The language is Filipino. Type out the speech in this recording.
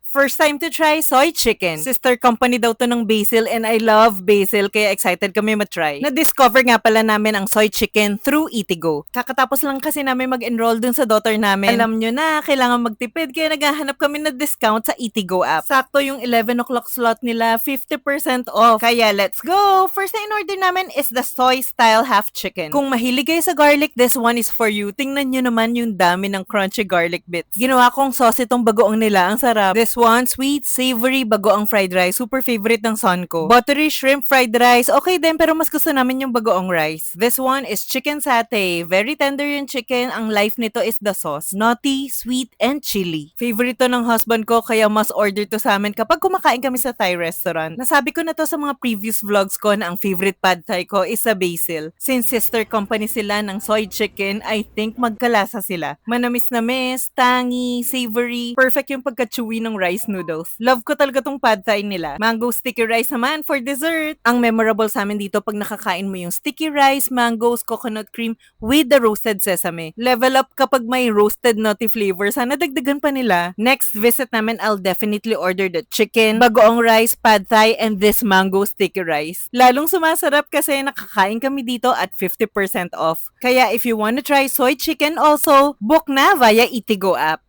First time to try soy chicken. Sister company daw to ng basil and I love basil kaya excited kami matry. Na-discover nga pala namin ang soy chicken through Eatigo. Kakatapos lang kasi namin mag-enroll dun sa daughter namin. Alam nyo na, kailangan magtipid kaya naghahanap kami na discount sa Eatigo app. Sakto yung 11 o'clock slot nila, 50% off. Kaya let's go! First na in-order namin is the soy style half chicken. Kung mahilig kayo sa garlic, this one is for you. Tingnan nyo naman yung dami ng crunchy garlic bits. Ginawa kong sauce itong bagoong nila. Ang sarap. This one, sweet, savory, bagoong fried rice. Super favorite ng son ko. Buttery shrimp fried rice. Okay din, pero mas gusto namin yung bagoong rice. This one is chicken satay. Very tender yung chicken. Ang life nito is the sauce. Nutty, sweet, and chili. Favorite to ng husband ko, kaya mas order to sa amin kapag kumakain kami sa Thai restaurant. Nasabi ko na to sa mga previous vlogs ko na ang favorite pad Thai ko is sa basil. Since sister company sila ng soy chicken, I think magkalasa sila. Manamis-namis, tangy, savory. Perfect yung pagka-chewy ng rice noodles. Love ko talaga tong pad thai nila. Mango sticky rice naman for dessert. Ang memorable sa amin dito pag nakakain mo yung sticky rice, mangoes, coconut cream with the roasted sesame. Level up kapag may roasted nutty flavor. Sana dagdagan pa nila. Next visit namin, I'll definitely order the chicken, bagoong rice, pad thai, and this mango sticky rice. Lalong sumasarap kasi nakakain kami dito at 50% off. Kaya if you wanna try soy chicken also, book na via Eatigo app.